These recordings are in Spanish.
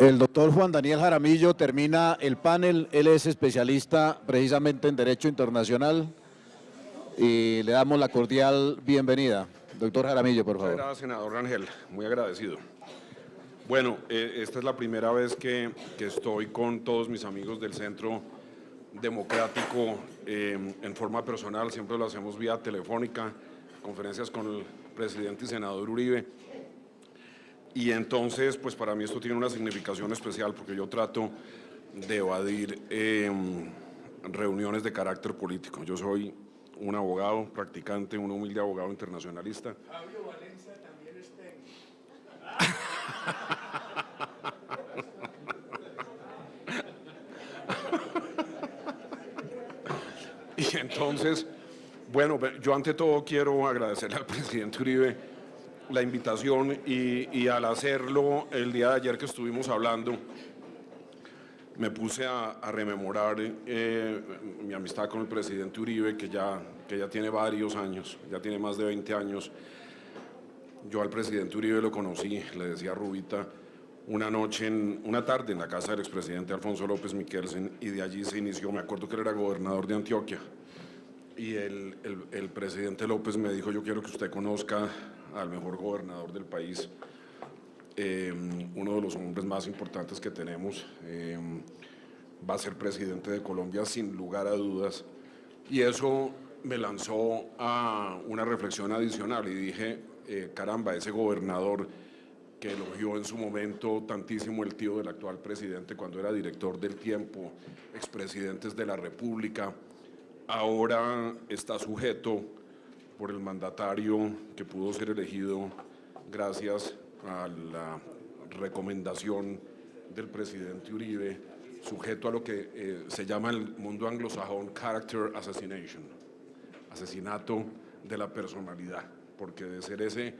El doctor Juan Daniel Jaramillo termina el panel. Él es especialista precisamente en Derecho Internacional y le damos la cordial bienvenida. Doctor Jaramillo, por Muchas favor. gracias, senador Rangel. Muy agradecido. Bueno, esta es la primera vez que estoy con todos mis amigos del Centro Democrático en forma personal. Siempre lo hacemos vía telefónica, conferencias con el presidente y senador Uribe. Y entonces, pues para mí esto tiene una significación especial porque yo trato de evadir reuniones de carácter político. Yo soy un abogado practicante, un humilde abogado internacionalista. Fabio Valencia también es técnico. Y entonces, bueno, yo ante todo quiero agradecerle al presidente Uribe la invitación y al hacerlo el día de ayer que estuvimos hablando, me puse a rememorar mi amistad con el presidente Uribe, que ya tiene varios años, ya tiene más de 20 años. Yo al presidente Uribe lo conocí, le decía a Rubita, una tarde en la casa del expresidente Alfonso López Miquelsen, y de allí se inició. Me acuerdo que él era gobernador de Antioquia y el presidente López me dijo: yo quiero que usted conozca al mejor gobernador del país, uno de los hombres más importantes que tenemos, va a ser presidente de Colombia sin lugar a dudas. Y eso me lanzó a una reflexión adicional y dije, caramba, ese gobernador que elogió en su momento tantísimo el tío del actual presidente cuando era director del Tiempo, expresidentes de la República, ahora está sujeto por el mandatario que pudo ser elegido gracias a la recomendación del presidente Uribe, sujeto a lo que se llama en el mundo anglosajón character assassination, asesinato de la personalidad, porque de ser ese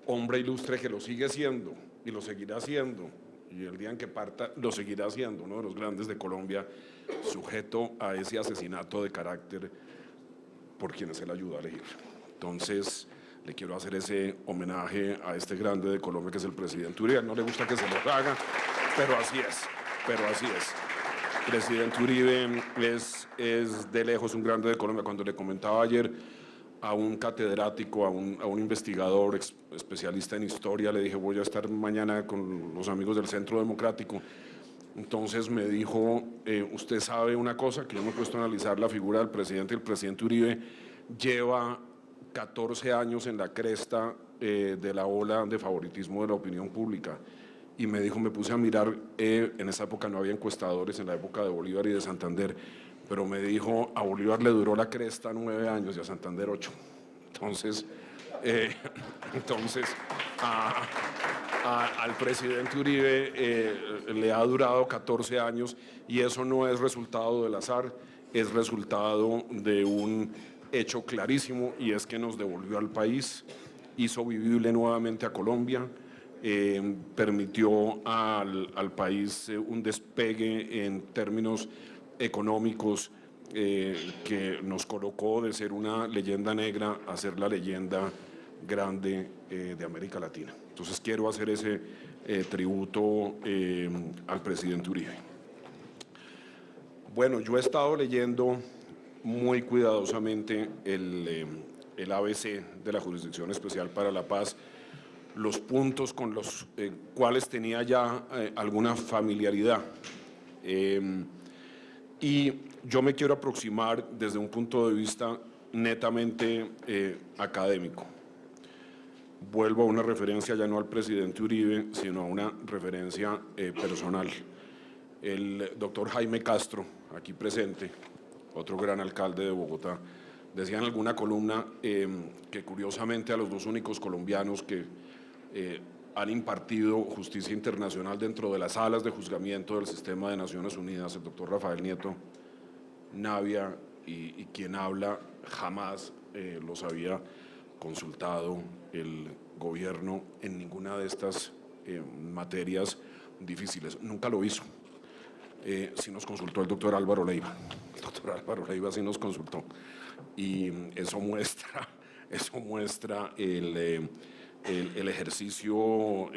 hombre ilustre que lo sigue siendo y lo seguirá siendo, y el día en que parta lo seguirá siendo, uno de los grandes de Colombia, sujeto a ese asesinato de carácter por quienes él ayudó a elegir. Entonces, le quiero hacer ese homenaje a este grande de Colombia que es el presidente Uribe. No le gusta que se lo haga, pero así es, El presidente Uribe es de lejos un grande de Colombia. Cuando le comentaba ayer a un catedrático, a un investigador especialista en historia, le dije: voy a estar mañana con los amigos del Centro Democrático. Entonces me dijo: usted sabe una cosa, que yo me he puesto a analizar la figura del presidente. El presidente Uribe lleva 14 años en la cresta de la ola de favoritismo de la opinión pública. Y me dijo, me puse a mirar, en esa época no había encuestadores, en la época de Bolívar y de Santander, pero me dijo, a Bolívar le duró la cresta 9 años y a Santander 8. Entonces al presidente Uribe le ha durado 14 años, y eso no es resultado del azar, es resultado de un hecho clarísimo, y es que nos devolvió al país, hizo vivible nuevamente a Colombia, permitió al país un despegue en términos económicos que nos colocó de ser una leyenda negra a ser la leyenda grande de América Latina. Entonces quiero hacer ese tributo al presidente Uribe. Bueno, yo he estado leyendo muy cuidadosamente el ABC de la Jurisdicción Especial para la Paz, los puntos con los cuales tenía ya alguna familiaridad. Y yo me quiero aproximar desde un punto de vista netamente académico. Vuelvo a una referencia ya no al presidente Uribe, sino a una referencia personal. El doctor Jaime Castro, aquí presente, otro gran alcalde de Bogotá, decía en alguna columna que curiosamente a los dos únicos colombianos que han impartido justicia internacional dentro de las salas de juzgamiento del sistema de Naciones Unidas, el doctor Rafael Nieto Navia y quien habla, jamás los había consultado el gobierno en ninguna de estas materias difíciles. Nunca lo hizo. Sí nos consultó el doctor Álvaro Leiva. El doctor Álvaro Leiva sí nos consultó. Y eso muestra el ejercicio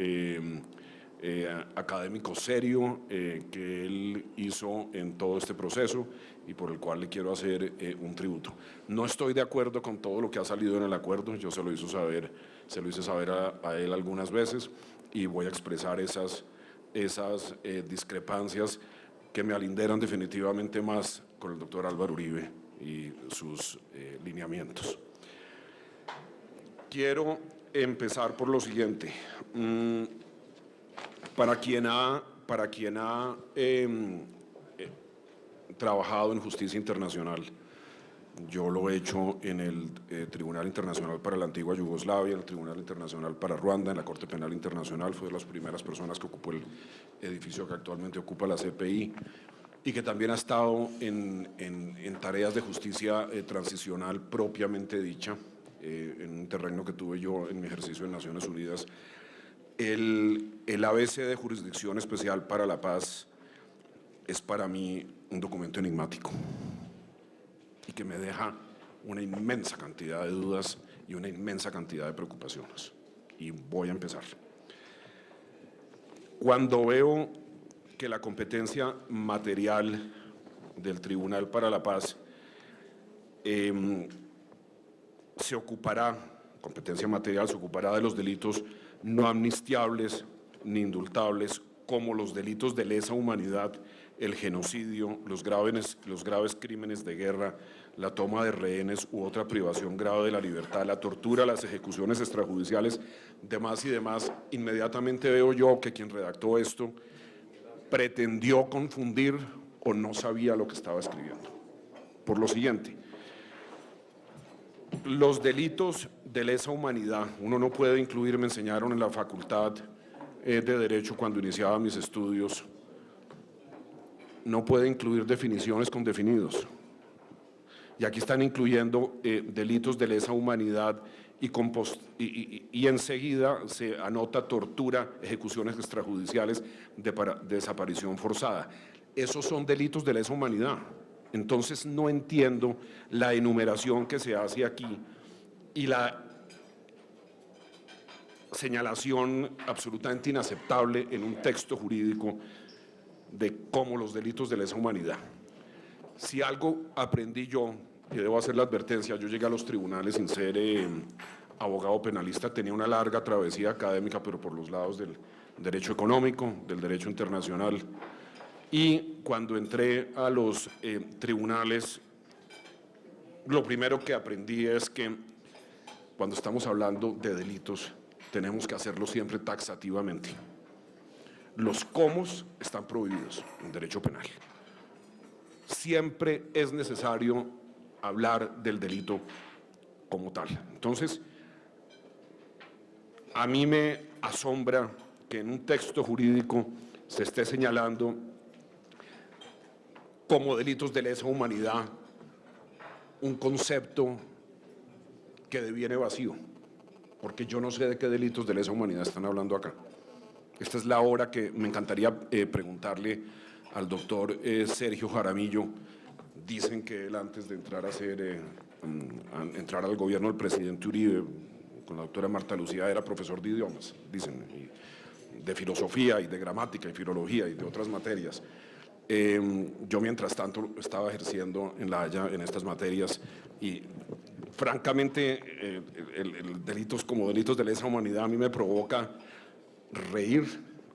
académico serio que él hizo en todo este proceso y por el cual le quiero hacer un tributo. No estoy de acuerdo con todo lo que ha salido en el acuerdo, yo se lo hice saber a él algunas veces y voy a expresar esas discrepancias que me alinderan definitivamente más con el doctor Álvaro Uribe y sus lineamientos. Quiero empezar por lo siguiente. Para quien ha trabajado en justicia internacional, yo lo he hecho en el Tribunal Internacional para la Antigua Yugoslavia, en el Tribunal Internacional para Ruanda, en la Corte Penal Internacional, fue de las primeras personas que ocupó el edificio que actualmente ocupa la CPI, y que también ha estado en tareas de justicia transicional propiamente dicha, en un terreno que tuve yo en mi ejercicio en Naciones Unidas. El ABC de Jurisdicción Especial para la Paz es para mí un documento enigmático y que me deja una inmensa cantidad de dudas y una inmensa cantidad de preocupaciones. Y voy a empezar. Cuando veo que la competencia material del Tribunal para la Paz competencia material se ocupará de los delitos no amnistiables ni indultables, como los delitos de lesa humanidad, el genocidio, los graves crímenes de guerra, la toma de rehenes u otra privación grave de la libertad, la tortura, las ejecuciones extrajudiciales, demás y demás. Inmediatamente veo yo que quien redactó esto pretendió confundir o no sabía lo que estaba escribiendo. Por lo siguiente, los delitos de lesa humanidad, uno no puede incluir, me enseñaron en la Facultad de Derecho cuando iniciaba mis estudios, no puede incluir definiciones con definidos. Y aquí están incluyendo delitos de lesa humanidad y enseguida se anota tortura, ejecuciones extrajudiciales, desaparición forzada. Esos son delitos de lesa humanidad. Entonces no entiendo la enumeración que se hace aquí y la señalación absolutamente inaceptable en un texto jurídico de cómo los delitos de lesa humanidad. Si algo aprendí yo, y debo hacer la advertencia, yo llegué a los tribunales sin ser abogado penalista, tenía una larga travesía académica, pero por los lados del derecho económico, del derecho internacional. Y cuando entré a los tribunales, lo primero que aprendí es que cuando estamos hablando de delitos, tenemos que hacerlo siempre taxativamente. Los comos están prohibidos en derecho penal. Siempre es necesario hablar del delito como tal. Entonces, a mí me asombra que en un texto jurídico se esté señalando como delitos de lesa humanidad un concepto que deviene vacío, porque yo no sé de qué delitos de lesa humanidad están hablando acá. Esta es la hora que me encantaría preguntarle al doctor Sergio Jaramillo. Dicen que él, antes de entrar entrar al gobierno del presidente Uribe, con la doctora Marta Lucía, era profesor de idiomas, dicen, de filosofía y de gramática y filología y de otras materias. Yo, mientras tanto, estaba ejerciendo en La Haya en estas materias y, francamente, delitos como delitos de lesa humanidad a mí me provoca reír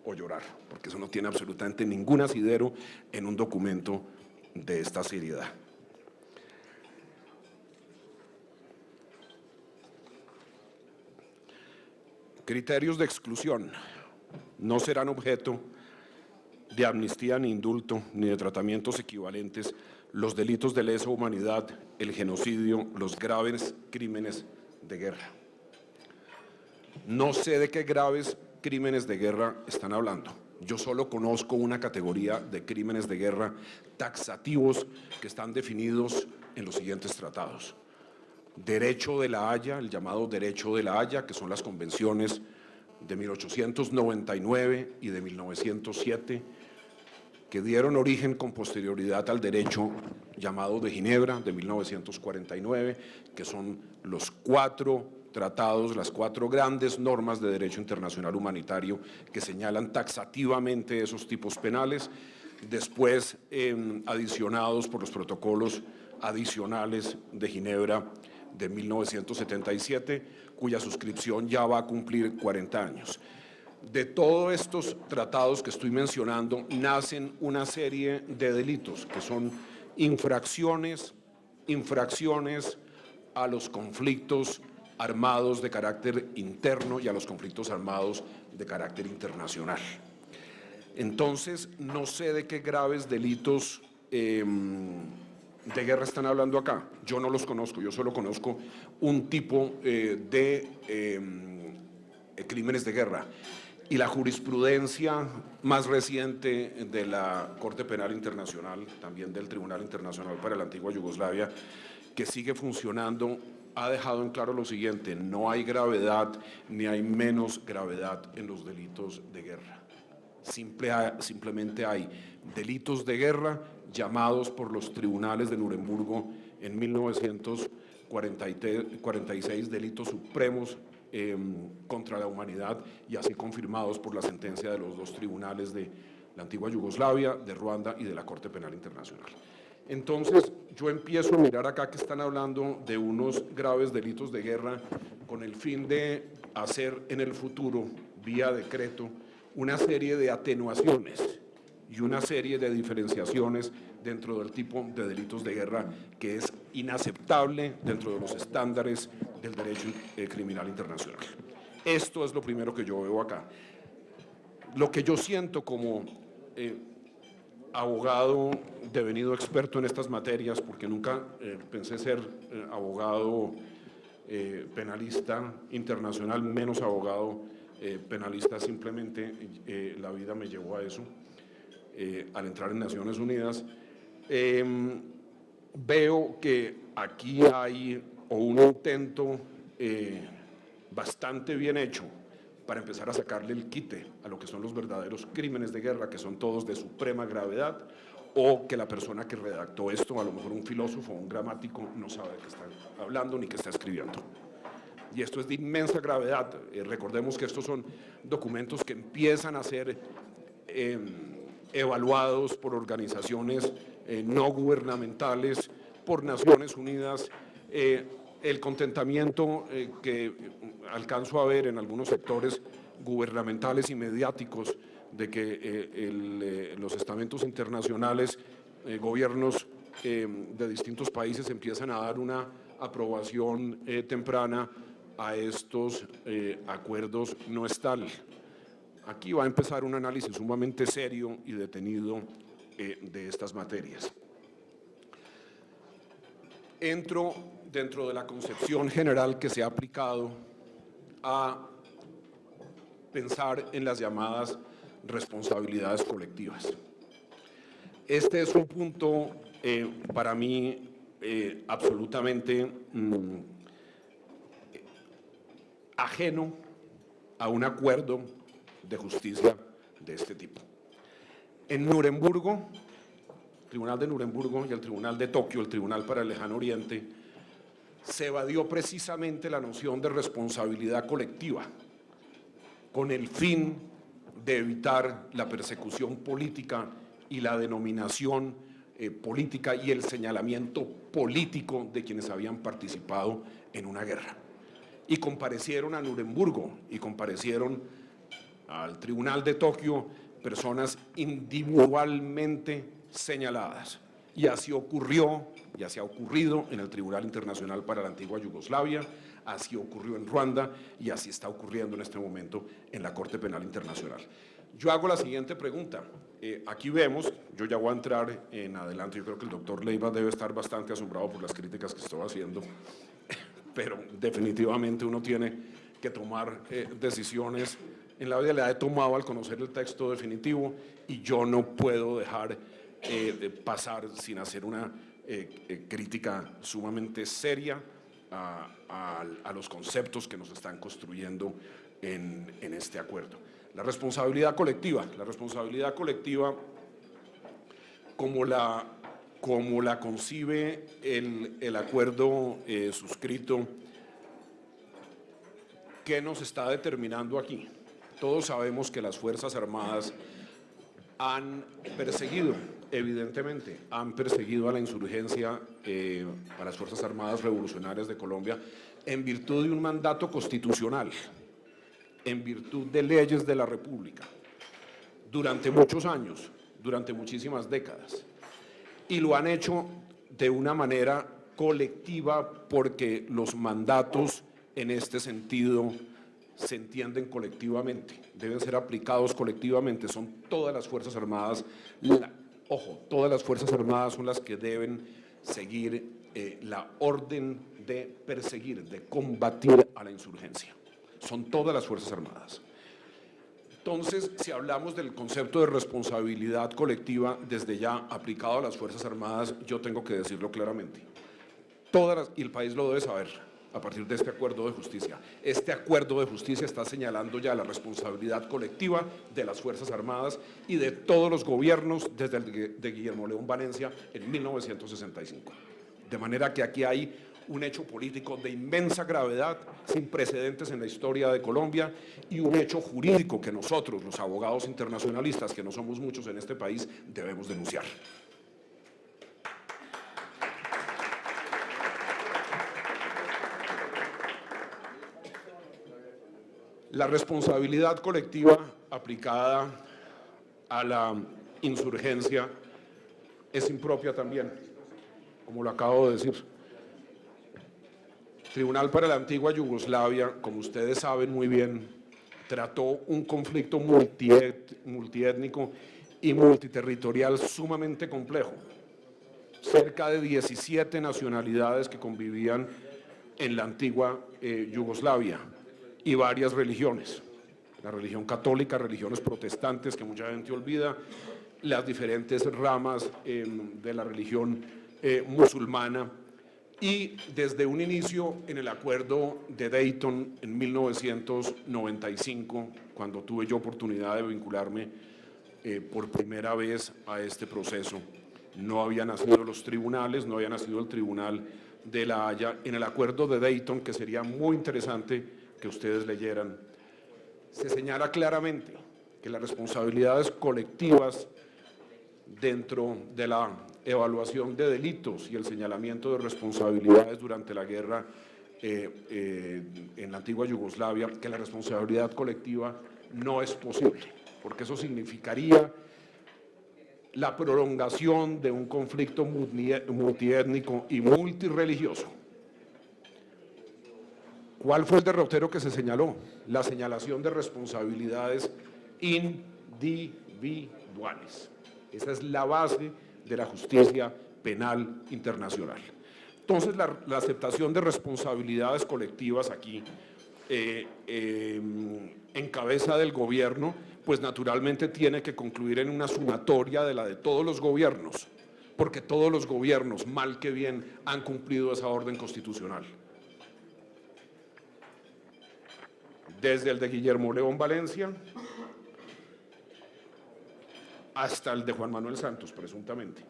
o llorar, porque eso no tiene absolutamente ningún asidero en un documento de esta seriedad. Criterios de exclusión no serán objeto de amnistía ni indulto ni de tratamientos equivalentes los delitos de lesa humanidad, el genocidio, los graves crímenes de guerra. No sé de qué graves crímenes de guerra están hablando. Yo solo conozco una categoría de crímenes de guerra taxativos que están definidos en los siguientes tratados. Derecho de la Haya, el llamado Derecho de la Haya, que son las convenciones de 1899 y de 1907, que dieron origen con posterioridad al derecho llamado de Ginebra de 1949, que son los 4 tratados, las 4 grandes normas de derecho internacional humanitario que señalan taxativamente esos tipos penales, después adicionados por los protocolos adicionales de Ginebra de 1977, cuya suscripción ya va a cumplir 40 años. De todos estos tratados que estoy mencionando, nacen una serie de delitos que son infracciones a los conflictos armados de carácter interno y a los conflictos armados de carácter internacional. Entonces, no sé de qué graves delitos de guerra están hablando acá. Yo no los conozco, yo solo conozco un tipo de crímenes de guerra. Y la jurisprudencia más reciente de la Corte Penal Internacional, también del Tribunal Internacional para la Antigua Yugoslavia, que sigue funcionando, ha dejado en claro lo siguiente: no hay gravedad ni hay menos gravedad en los delitos de guerra. Simplemente hay delitos de guerra llamados por los tribunales de Nurembergo en 1946 delitos supremos contra la humanidad, y así confirmados por la sentencia de los 2 tribunales de la antigua Yugoslavia, de Ruanda y de la Corte Penal Internacional. Entonces, yo empiezo a mirar acá que están hablando de unos graves delitos de guerra con el fin de hacer en el futuro, vía decreto, una serie de atenuaciones y una serie de diferenciaciones dentro del tipo de delitos de guerra que es inaceptable dentro de los estándares del derecho criminal internacional. Esto es lo primero que yo veo acá. Lo que yo siento como abogado devenido experto en estas materias, porque nunca pensé ser abogado penalista internacional, menos abogado penalista, simplemente la vida me llevó a eso al entrar en Naciones Unidas. Veo que aquí hay un intento bastante bien hecho para empezar a sacarle el quite a lo que son los verdaderos crímenes de guerra, que son todos de suprema gravedad, o que la persona que redactó esto, a lo mejor un filósofo o un gramático, no sabe de qué está hablando ni qué está escribiendo. Y esto es de inmensa gravedad. Recordemos que estos son documentos que empiezan a ser evaluados por organizaciones no gubernamentales, por Naciones Unidas. El contentamiento que alcanzo a ver en algunos sectores gubernamentales y mediáticos de que los estamentos internacionales, gobiernos de distintos países empiezan a dar una aprobación temprana a estos acuerdos, no es tal. Aquí va a empezar un análisis sumamente serio y detenido de estas materias. Entro dentro de la concepción general que se ha aplicado a pensar en las llamadas responsabilidades colectivas. Este es un punto para mí absolutamente ajeno a un acuerdo de justicia de este tipo. En Nurembergo, el Tribunal de Nurembergo y el Tribunal de Tokio, el Tribunal para el Lejano Oriente, se evadió precisamente la noción de responsabilidad colectiva con el fin de evitar la persecución política y la denominación política y el señalamiento político de quienes habían participado en una guerra. Y comparecieron a Nurembergo y comparecieron al Tribunal de Tokio personas individualmente señaladas. Y así ocurrió, y así ha ocurrido en el Tribunal Internacional para la Antigua Yugoslavia, así ocurrió en Ruanda y así está ocurriendo en este momento en la Corte Penal Internacional. Yo hago la siguiente pregunta. Aquí vemos, yo ya voy a entrar en adelante, yo creo que el doctor Leiva debe estar bastante asombrado por las críticas que estoy haciendo, pero definitivamente uno tiene que tomar decisiones. En la vida la he tomado al conocer el texto definitivo y yo no puedo dejar pasar sin hacer una crítica sumamente seria a los conceptos que nos están construyendo en este acuerdo. La responsabilidad colectiva como la concibe el acuerdo suscrito ¿qué nos está determinando aquí? Todos sabemos que las Fuerzas Armadas han perseguido, evidentemente, han perseguido a la insurgencia, a las Fuerzas Armadas Revolucionarias de Colombia, en virtud de un mandato constitucional, en virtud de leyes de la República, durante muchos años, durante muchísimas décadas. Y lo han hecho de una manera colectiva porque los mandatos en este sentido se entienden colectivamente, deben ser aplicados colectivamente, son todas las Fuerzas Armadas, todas las Fuerzas Armadas son las que deben seguir la orden de perseguir, de combatir a la insurgencia, son todas las Fuerzas Armadas. Entonces, si hablamos del concepto de responsabilidad colectiva desde ya aplicado a las Fuerzas Armadas, yo tengo que decirlo claramente, y el país lo debe saber, a partir de este acuerdo de justicia. Este acuerdo de justicia está señalando ya la responsabilidad colectiva de las Fuerzas Armadas y de todos los gobiernos desde el de Guillermo León Valencia en 1965. De manera que aquí hay un hecho político de inmensa gravedad, sin precedentes en la historia de Colombia, y un hecho jurídico que nosotros, los abogados internacionalistas, que no somos muchos en este país, debemos denunciar. La responsabilidad colectiva aplicada a la insurgencia es impropia también, como lo acabo de decir. El Tribunal para la Antigua Yugoslavia, como ustedes saben muy bien, trató un conflicto multiétnico y multiterritorial sumamente complejo. Cerca de 17 nacionalidades que convivían en la antigua Yugoslavia. Y varias religiones, la religión católica, religiones protestantes que mucha gente olvida, las diferentes ramas de la religión musulmana, y desde un inicio en el acuerdo de Dayton en 1995, cuando tuve yo oportunidad de vincularme por primera vez a este proceso, no habían nacido los tribunales, no había nacido el Tribunal de la Haya. En el acuerdo de Dayton, que sería muy interesante que ustedes leyeran, se señala claramente que las responsabilidades colectivas dentro de la evaluación de delitos y el señalamiento de responsabilidades durante la guerra en la antigua Yugoslavia, que la responsabilidad colectiva no es posible, porque eso significaría la prolongación de un conflicto multiétnico y multirreligioso. ¿Cuál fue el derrotero que se señaló? La señalación de responsabilidades individuales. Esa es la base de la justicia penal internacional. Entonces, la aceptación de responsabilidades colectivas aquí, en cabeza del gobierno, pues naturalmente tiene que concluir en una sumatoria de la de todos los gobiernos, porque todos los gobiernos, mal que bien, han cumplido esa orden constitucional. Desde el de Guillermo León Valencia hasta el de Juan Manuel Santos, presuntamente.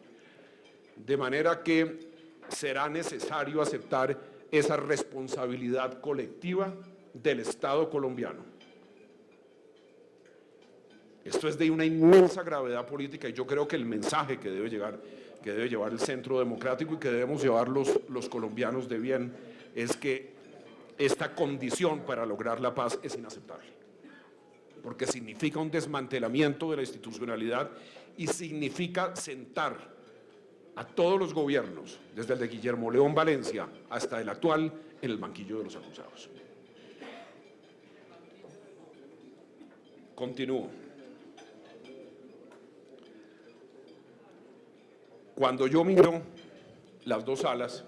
De manera que será necesario aceptar esa responsabilidad colectiva del Estado colombiano. Esto es de una inmensa gravedad política y yo creo que el mensaje que debe llevar el Centro Democrático y que debemos llevar los colombianos de bien es que esta condición para lograr la paz es inaceptable, porque significa un desmantelamiento de la institucionalidad y significa sentar a todos los gobiernos, desde el de Guillermo León Valencia hasta el actual, en el banquillo de los acusados. Continúo. Cuando yo miro las dos salas,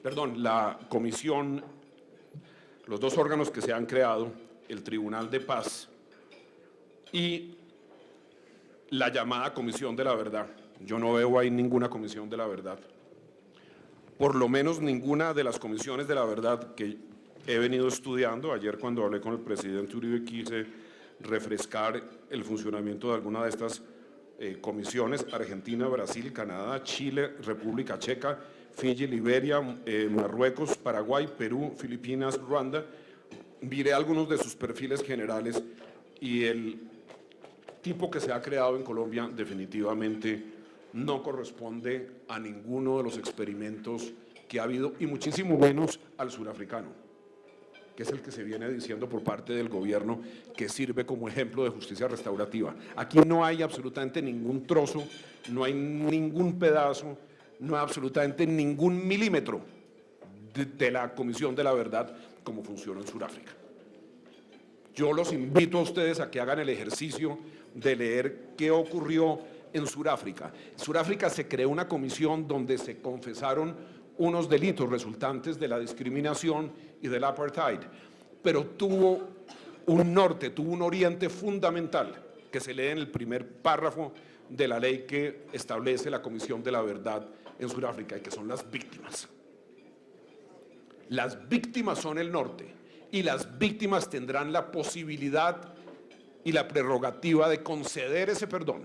la comisión, los dos órganos que se han creado, el Tribunal de Paz y la llamada Comisión de la Verdad. Yo no veo ahí ninguna Comisión de la Verdad. Por lo menos ninguna de las comisiones de la verdad que he venido estudiando. Ayer, cuando hablé con el presidente Uribe, quise refrescar el funcionamiento de alguna de estas comisiones: Argentina, Brasil, Canadá, Chile, República Checa, Fiji, Liberia, Marruecos, Paraguay, Perú, Filipinas, Ruanda, miré algunos de sus perfiles generales y el tipo que se ha creado en Colombia definitivamente no corresponde a ninguno de los experimentos que ha habido, y muchísimo menos al surafricano, que es el que se viene diciendo por parte del gobierno que sirve como ejemplo de justicia restaurativa. Aquí no hay absolutamente ningún trozo, no hay ningún pedazo, no hay absolutamente ningún milímetro de la Comisión de la Verdad como funciona en Sudáfrica. Yo los invito a ustedes a que hagan el ejercicio de leer qué ocurrió en Sudáfrica. En Sudáfrica se creó una comisión donde se confesaron unos delitos resultantes de la discriminación y del apartheid, pero tuvo un norte, tuvo un oriente fundamental que se lee en el primer párrafo de la ley que establece la Comisión de la Verdad en Sudáfrica, y que son las víctimas. Las víctimas son el norte, y las víctimas tendrán la posibilidad y la prerrogativa de conceder ese perdón,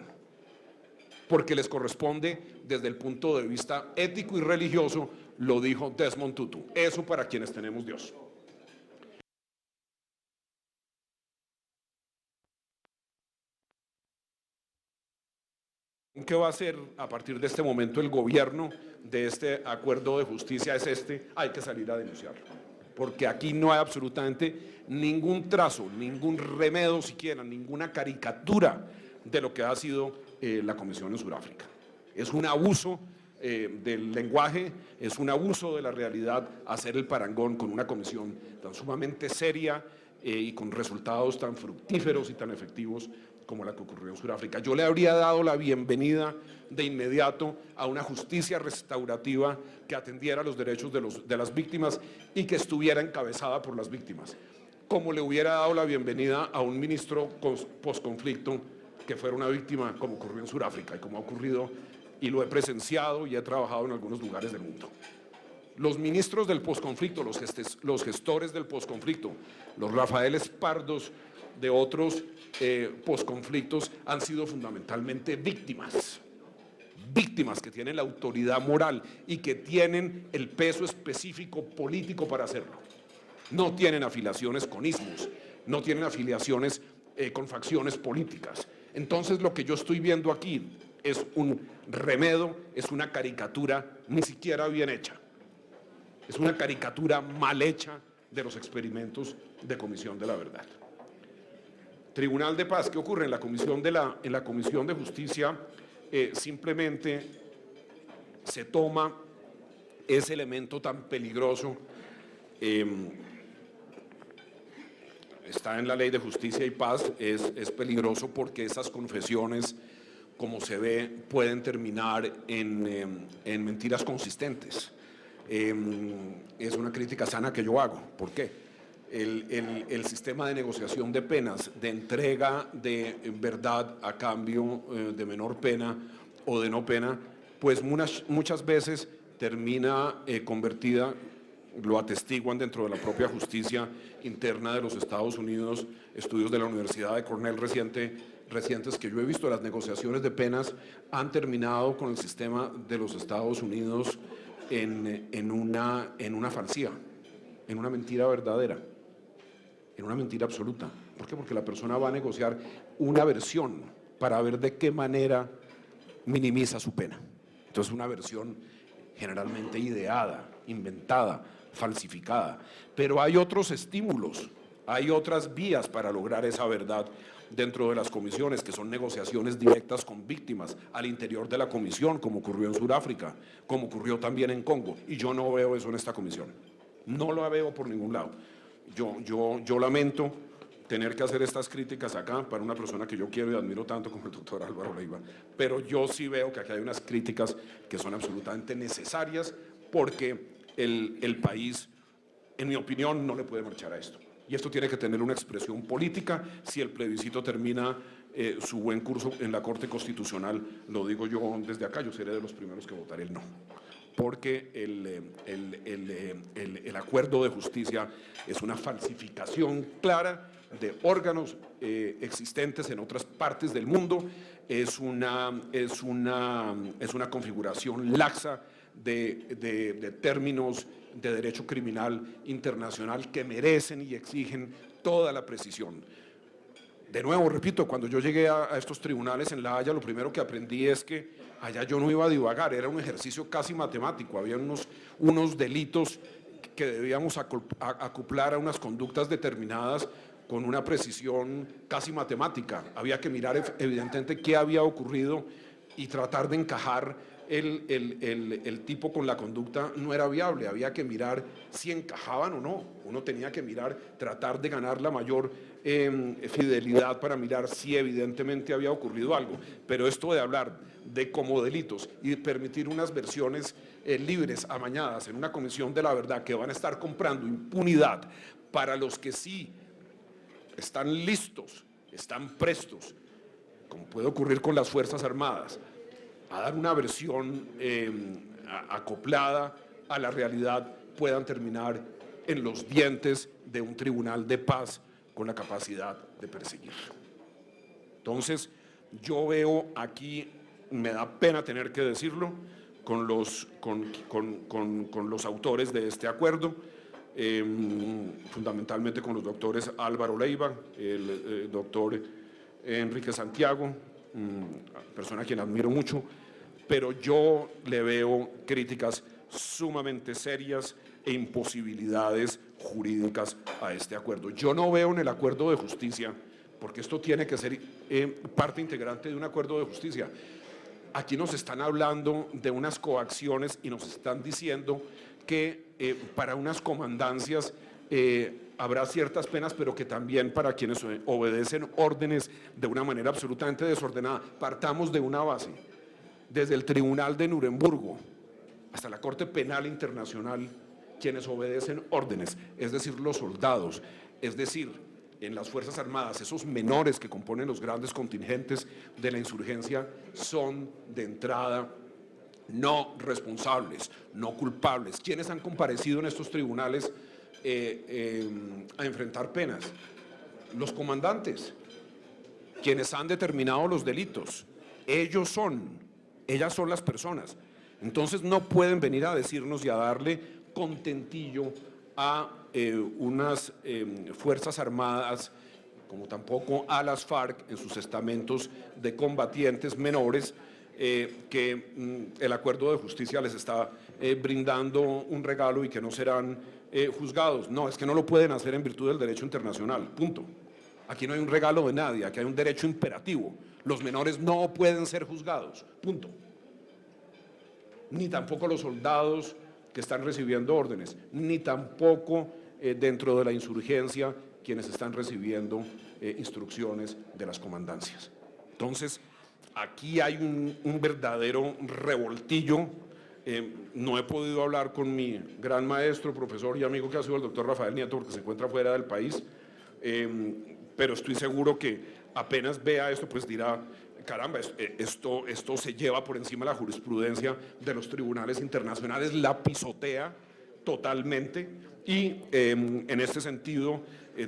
porque les corresponde desde el punto de vista ético y religioso, lo dijo Desmond Tutu. Eso para quienes tenemos Dios. ¿Qué va a hacer a partir de este momento el gobierno de este acuerdo de justicia? Hay que salir a denunciarlo, porque aquí no hay absolutamente ningún trazo, ningún remedio siquiera, ninguna caricatura de lo que ha sido la Comisión en Sudáfrica. Es un abuso del lenguaje, es un abuso de la realidad hacer el parangón con una comisión tan sumamente seria y con resultados tan fructíferos y tan efectivos como la que ocurrió en Sudáfrica. Yo le habría dado la bienvenida de inmediato a una justicia restaurativa que atendiera los derechos de las víctimas y que estuviera encabezada por las víctimas, como le hubiera dado la bienvenida a un ministro posconflicto que fuera una víctima, como ocurrió en Sudáfrica y como ha ocurrido, y lo he presenciado y he trabajado en algunos lugares del mundo. Los ministros del posconflicto, los gestores del posconflicto, los Rafaeles Pardos de otros posconflictos han sido fundamentalmente víctimas que tienen la autoridad moral y que tienen el peso específico político para hacerlo. No tienen afiliaciones con ismos, no tienen afiliaciones con facciones políticas. Entonces lo que yo estoy viendo aquí es un remedo, es una caricatura ni siquiera bien hecha. Es una caricatura mal hecha de los experimentos de Comisión de la Verdad. Tribunal de Paz, ¿qué ocurre? En la Comisión de Justicia simplemente se toma ese elemento tan peligroso, está en la Ley de Justicia y Paz, es peligroso porque esas confesiones, como se ve, pueden terminar en mentiras consistentes. Es una crítica sana que yo hago. ¿Por qué? El sistema de negociación de penas, de entrega de verdad a cambio de menor pena o de no pena, pues muchas veces termina convertida, lo atestiguan dentro de la propia justicia interna de los Estados Unidos, estudios de la Universidad de Cornell recientes que yo he visto. Las negociaciones de penas han terminado con el sistema de los Estados Unidos en una falsía, en una mentira verdadera, en una mentira absoluta. ¿Por qué? Porque la persona va a negociar una versión para ver de qué manera minimiza su pena. Entonces, una versión generalmente ideada, inventada, falsificada. Pero hay otros estímulos, hay otras vías para lograr esa verdad dentro de las comisiones, que son negociaciones directas con víctimas al interior de la comisión, como ocurrió en Sudáfrica, como ocurrió también en Congo. Y yo no veo eso en esta comisión. No lo veo por ningún lado. Yo lamento tener que hacer estas críticas acá para una persona que yo quiero y admiro tanto como el doctor Álvaro Leiva, pero yo sí veo que aquí hay unas críticas que son absolutamente necesarias, porque el país, en mi opinión, no le puede marchar a esto. Y esto tiene que tener una expresión política. Si el plebiscito termina su buen curso en la Corte Constitucional, lo digo yo desde acá, yo seré de los primeros que votaré el no, porque el acuerdo de justicia es una falsificación clara de órganos existentes en otras partes del mundo, es una configuración laxa de términos de derecho criminal internacional que merecen y exigen toda la precisión. De nuevo, repito, cuando yo llegué a estos tribunales en La Haya, lo primero que aprendí es que allá yo no iba a divagar, era un ejercicio casi matemático, había unos delitos que debíamos acoplar a unas conductas determinadas con una precisión casi matemática. Había que mirar evidentemente qué había ocurrido y tratar de encajar el tipo con la conducta. No era viable, había que mirar si encajaban o no. Uno tenía que mirar, tratar de ganar la mayor fidelidad para mirar si evidentemente había ocurrido algo. Pero esto de hablar de como delitos y de permitir unas versiones libres, amañadas en una comisión de la verdad que van a estar comprando impunidad para los que sí están listos, están prestos, como puede ocurrir con las Fuerzas Armadas, a dar una versión acoplada a la realidad, puedan terminar en los dientes de un tribunal de paz con la capacidad de perseguir. Entonces, yo veo aquí, me da pena tener que decirlo, con los autores de este acuerdo, fundamentalmente con los doctores Álvaro Leiva, el doctor Enrique Santiago, persona a quien admiro mucho, pero yo le veo críticas sumamente serias e imposibilidades jurídicas a este acuerdo. Yo no veo en el acuerdo de justicia, porque esto tiene que ser parte integrante de un acuerdo de justicia. Aquí nos están hablando de unas coacciones y nos están diciendo que para unas comandancias habrá ciertas penas, pero que también para quienes obedecen órdenes de una manera absolutamente desordenada. Partamos de una base. Desde el Tribunal de Nuremberg hasta la Corte Penal Internacional, quienes obedecen órdenes, es decir, los soldados, es decir, en las Fuerzas Armadas, esos menores que componen los grandes contingentes de la insurgencia, son de entrada no responsables, no culpables. ¿Quiénes han comparecido en estos tribunales a enfrentar penas? Los comandantes, quienes han determinado los delitos. Ellas son las personas. Entonces no pueden venir a decirnos y a darle contentillo a unas Fuerzas Armadas, como tampoco a las FARC en sus estamentos de combatientes menores, que el acuerdo de justicia les está brindando un regalo y que no serán juzgados. No, es que no lo pueden hacer en virtud del derecho internacional, punto. Aquí no hay un regalo de nadie, aquí hay un derecho imperativo. Los menores no pueden ser juzgados, punto. Ni tampoco los soldados que están recibiendo órdenes, ni tampoco dentro de la insurgencia quienes están recibiendo instrucciones de las comandancias. Entonces, aquí hay un verdadero revoltillo. No he podido hablar con mi gran maestro, profesor y amigo que ha sido el doctor Rafael Nieto, porque se encuentra fuera del país, pero estoy seguro que apenas vea esto, pues dirá, caramba, esto se lleva por encima de la jurisprudencia de los tribunales internacionales, la pisotea totalmente y en este sentido,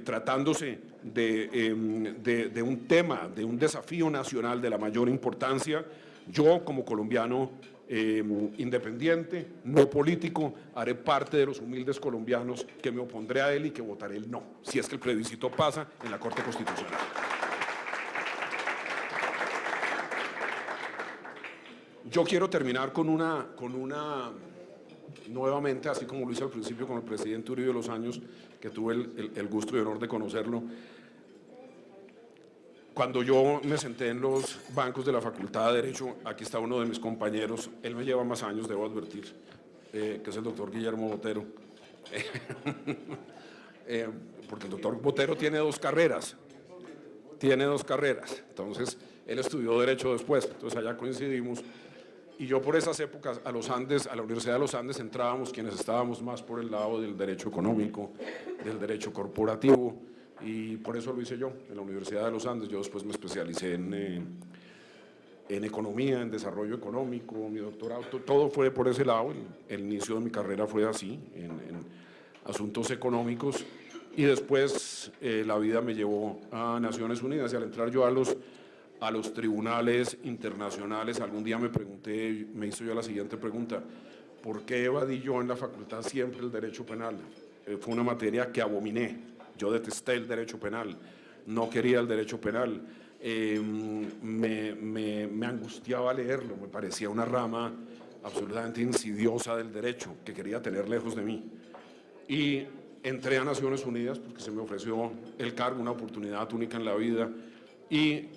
tratándose de un tema, de un desafío nacional de la mayor importancia, yo como colombiano independiente, no político, haré parte de los humildes colombianos que me opondré a él y que votaré el no, si es que el plebiscito pasa en la Corte Constitucional. Yo quiero terminar con una, nuevamente, así como lo hice al principio con el presidente Uribe Lozaños, que tuve el gusto y honor de conocerlo. Cuando yo me senté en los bancos de la Facultad de Derecho, aquí está uno de mis compañeros, él me lleva más años, debo advertir, que es el doctor Guillermo Botero. Porque el doctor Botero tiene dos carreras, entonces él estudió Derecho después, entonces allá coincidimos. Y yo por esas épocas a los Andes, a la Universidad de los Andes entrábamos quienes estábamos más por el lado del derecho económico, del derecho corporativo, y por eso lo hice yo en la Universidad de los Andes. Yo después me especialicé en economía, en desarrollo económico, mi doctorado, todo fue por ese lado. El inicio de mi carrera fue así, en asuntos económicos, y después la vida me llevó a Naciones Unidas, y al entrar yo a los tribunales internacionales, algún día me hizo yo la siguiente pregunta: ¿por qué evadí yo en la facultad siempre el derecho penal? Fue una materia que abominé. Yo detesté el derecho penal, no quería el derecho penal. Me angustiaba leerlo, me parecía una rama absolutamente insidiosa del derecho que quería tener lejos de mí. Y entré a Naciones Unidas porque se me ofreció el cargo, una oportunidad única en la vida, y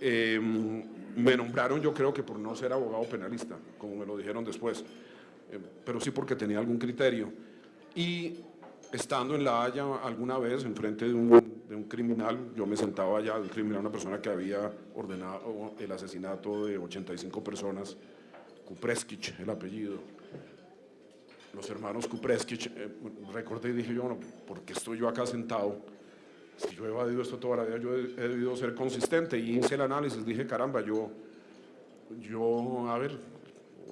me nombraron, yo creo que por no ser abogado penalista, como me lo dijeron después, pero sí porque tenía algún criterio. Y estando en La Haya alguna vez enfrente de un criminal, yo me sentaba allá, un criminal, una persona que había ordenado el asesinato de 85 personas, Kupreskic, el apellido, los hermanos Kupreskic, recordé y dije yo, bueno, ¿por qué estoy yo acá sentado? Si yo he evadido esto toda la vida, yo he debido ser consistente, y hice el análisis, dije, caramba, yo a ver,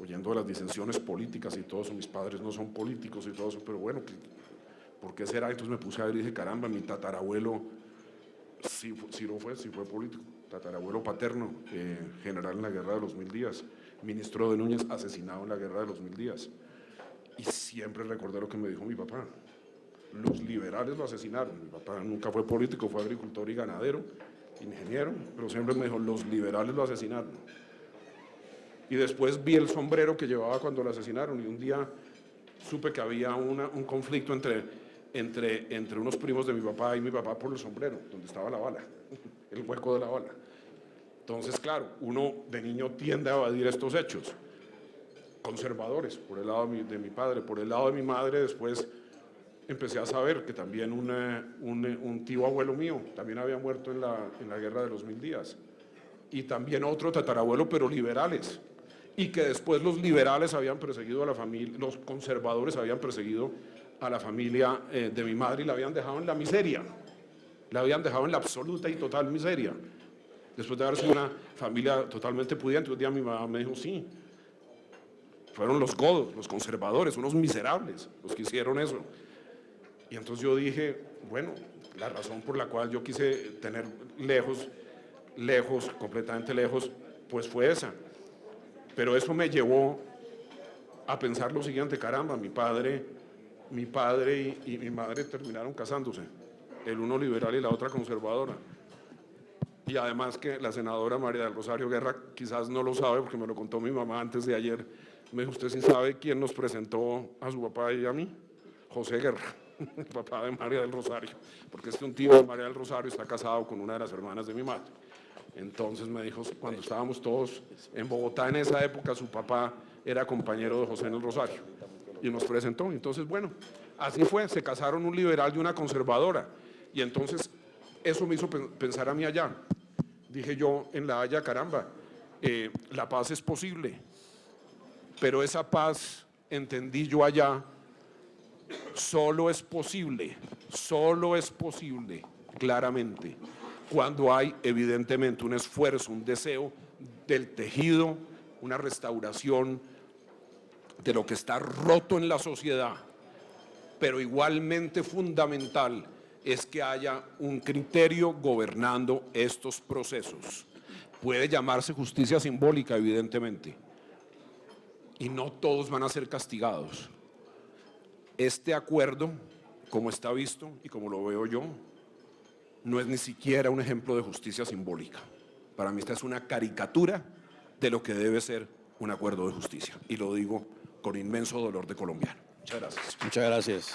oyendo de las disensiones políticas y todo eso, mis padres no son políticos y todo eso, pero bueno, ¿por qué será? Entonces me puse a ver y dije, caramba, mi tatarabuelo sí fue político, tatarabuelo paterno, general en la Guerra de los 1000 días, ministro de Núñez, asesinado en la Guerra de los 1000 días. Y siempre recordé lo que me dijo mi papá. Los liberales lo asesinaron. Mi papá nunca fue político, fue agricultor y ganadero, ingeniero, pero siempre me dijo, los liberales lo asesinaron. Y después vi el sombrero que llevaba cuando lo asesinaron, y un día supe que había un conflicto entre unos primos de mi papá y mi papá por el sombrero, donde estaba la bala, el hueco de la bala. Entonces, claro, uno de niño tiende a evadir estos hechos conservadores, por el lado de mi padre. Por el lado de mi madre, después empecé a saber que también un tío abuelo mío también había muerto en la Guerra de los 1000 días, y también otro tatarabuelo, pero liberales, y que después los liberales habían perseguido a la familia, los conservadores habían perseguido a la familia de mi madre y la habían dejado en la miseria, la habían dejado en la absoluta y total miseria, después de haber sido una familia totalmente pudiente. Un día mi mamá me dijo, sí, fueron los godos, los conservadores, unos miserables, los que hicieron eso. Y entonces yo dije, bueno, la razón por la cual yo quise tener lejos, completamente lejos, pues fue esa. Pero eso me llevó a pensar lo siguiente, caramba, mi padre y mi madre terminaron casándose, el uno liberal y la otra conservadora. Y además que la senadora María del Rosario Guerra quizás no lo sabe, porque me lo contó mi mamá antes de ayer. Me dijo, ¿usted sí sabe quién nos presentó a su papá y a mí? José Guerra, el papá de María del Rosario, porque un tío de María del Rosario está casado con una de las hermanas de mi madre. Entonces me dijo, cuando estábamos todos en Bogotá en esa época, su papá era compañero de José en el Rosario, y nos presentó. Entonces, bueno, así fue, se casaron un liberal y una conservadora, y entonces eso me hizo pensar a mí allá. Dije yo en La Haya, caramba, la paz es posible, pero esa paz, entendí yo allá, solo es posible, claramente, cuando hay evidentemente un esfuerzo, un deseo del tejido, una restauración de lo que está roto en la sociedad, pero igualmente fundamental es que haya un criterio gobernando estos procesos. Puede llamarse justicia simbólica, evidentemente, y no todos van a ser castigados. Este acuerdo, como está visto y como lo veo yo, no es ni siquiera un ejemplo de justicia simbólica. Para mí esta es una caricatura de lo que debe ser un acuerdo de justicia, y lo digo con inmenso dolor de colombiano. Muchas gracias. Muchas gracias.